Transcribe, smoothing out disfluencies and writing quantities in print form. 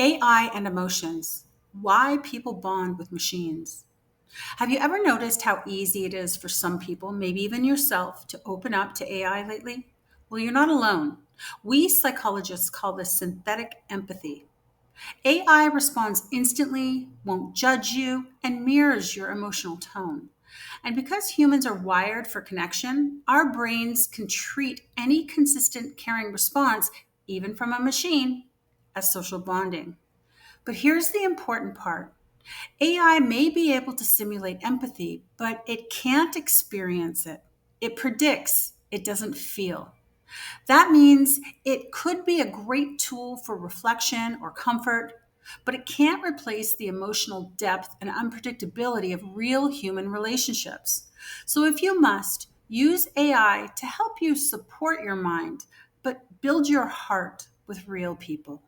AI and emotions. Why people bond with machines. Have you ever noticed how easy it is for some people, maybe even yourself, to open up to AI lately? Well, you're not alone. We psychologists call this synthetic empathy. AI responds instantly, won't judge you, and mirrors your emotional tone. And because humans are wired for connection, our brains can treat any consistent, caring response, even from a machine, as social bonding. But here's the important part. AI may be able to simulate empathy, but it can't experience it. It predicts, it doesn't feel. That means it could be a great tool for reflection or comfort, but it can't replace the emotional depth and unpredictability of real human relationships. So if you must, use AI to help you support your mind, but build your heart with real people.